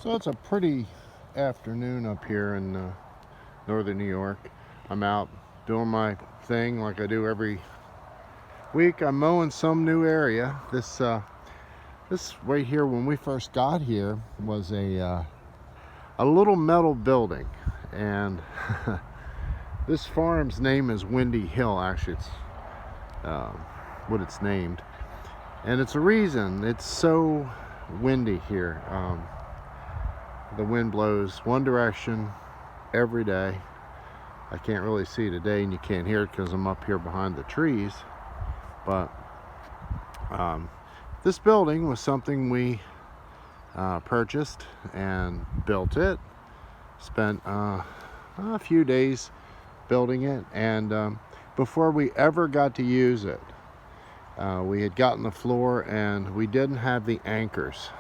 So it's a pretty afternoon up here in northern New York. I'm out doing my thing like I do every week. I'm mowing some new area. This right here, when we first got here, was a little metal building, and this farm's name is Windy Hill. Actually, it's uh, what it's named, and it's a reason. It's so windy here. The wind blows one direction every day. I can't really see today, and you can't hear it because I'm up here behind the trees. But this building was something we purchased and built it. Spent a few days building it, and before we ever got to use it, we had gotten the floor and we didn't have the anchors.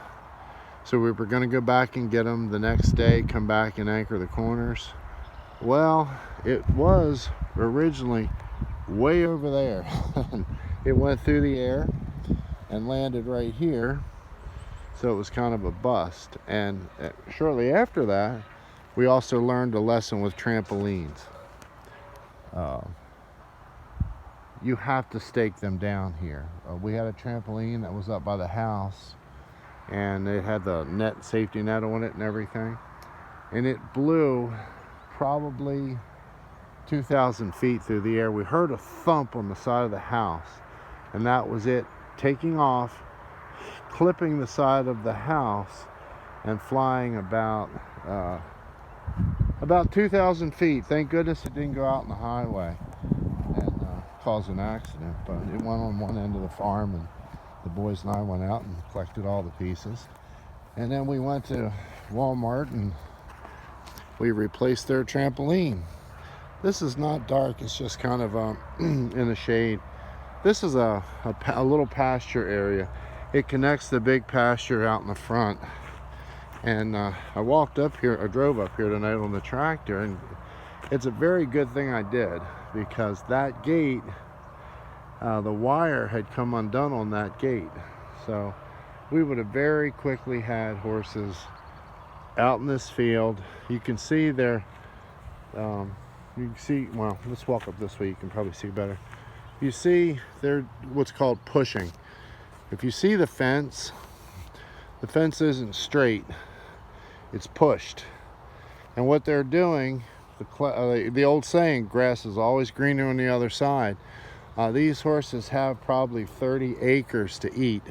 So we were going to go back and get them the next day, come back and anchor the corners. Well, it was originally way over there. It went through the air and landed right here. So it was kind of a bust. And shortly after that, we also learned a lesson with trampolines. You have to stake them down here. We had a trampoline that was up by the house, and it had the safety net on it and everything, and it blew probably 2,000 feet through the air. We heard a thump on the side of the house, and that was it taking off, clipping the side of the house and flying about 2,000 feet. Thank goodness it didn't go out on the highway and cause an accident, but it went on one end of the farm, and the boys and I went out and collected all the pieces. And then we went to Walmart and we replaced their trampoline. This is not dark, it's just kind of in the shade. This is a little pasture area. It connects the big pasture out in the front. And I drove up here tonight on the tractor, and it's a very good thing I did, because that gate, the wire had come undone on that gate. So we would have very quickly had horses out in this field. You can see there, well, let's walk up this way, you can probably see better. You see they're what's called pushing. If you see the fence isn't straight, it's pushed. And what they're doing, the old saying, grass is always greener on the other side. These horses have probably 30 acres to eat.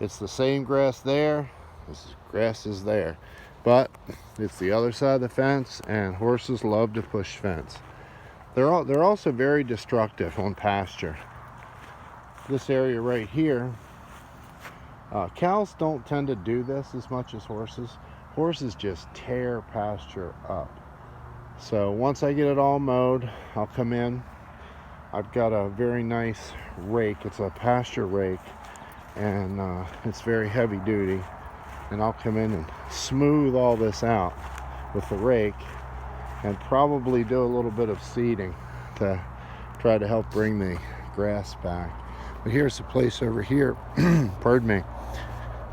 It's the same grass there, this grass is there, but it's the other side of the fence, and horses love to push fence. They're also very destructive on pasture. This area right here, cows don't tend to do this as much as horses. Horses just tear pasture up. So once I get it all mowed, I'll come in. I've got a very nice rake. It's a pasture rake, and it's very heavy duty. And I'll come in and smooth all this out with the rake, and probably do a little bit of seeding to try to help bring the grass back. But here's a place over here, pardon me,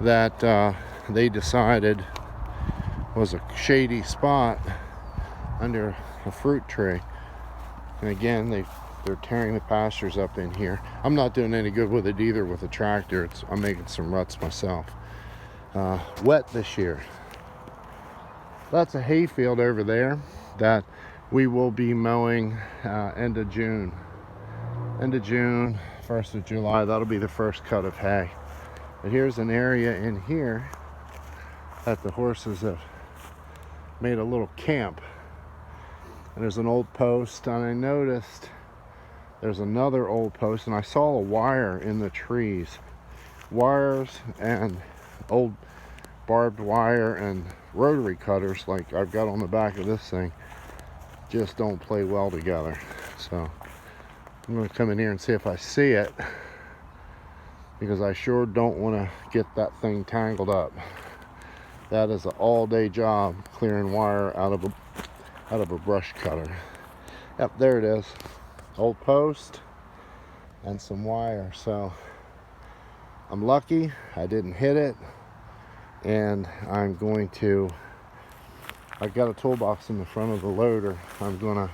that they decided was a shady spot under a fruit tree. And again, they're tearing the pastures up in here. I'm not doing any good with it either with the tractor. I'm making some ruts myself. Wet this year. That's a hay field over there that we will be mowing end of June. End of June, 1st of July, that'll be the first cut of hay. But here's an area in here that the horses have made a little camp. And there's an old post, and I noticed there's another old post, and I saw a wire in the trees. Wires and old barbed wire and rotary cutters like I've got on the back of this thing just don't play well together. So I'm going to come in here and see if I see it, because I sure don't want to get that thing tangled up. That is an all-day job clearing wire out of a brush cutter. Yep, there it is. Old post and some wire. So I'm lucky I didn't hit it, and I'm going to, I've got a toolbox in the front of the loader. I'm gonna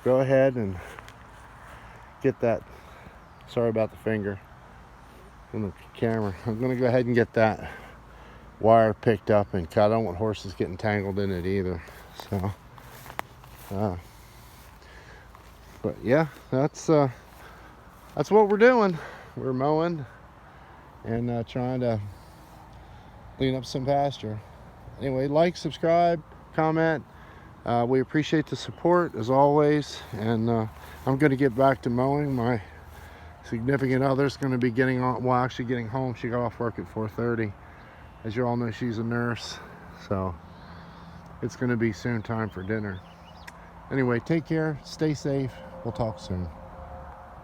go ahead and get that, sorry about the finger in the camera. I'm gonna go ahead and get that wire picked up and cut. I don't want horses getting tangled in it either. So but yeah, that's what we're doing. We're mowing and trying to clean up some pasture. Anyway, like, subscribe, comment. We appreciate the support as always, and I'm going to get back to mowing. My significant other's going to be getting on, well, actually getting home. She got off work at 4:30. As you all know, she's a nurse, so it's going to be soon time for dinner. Anyway, take care, stay safe. We'll talk soon.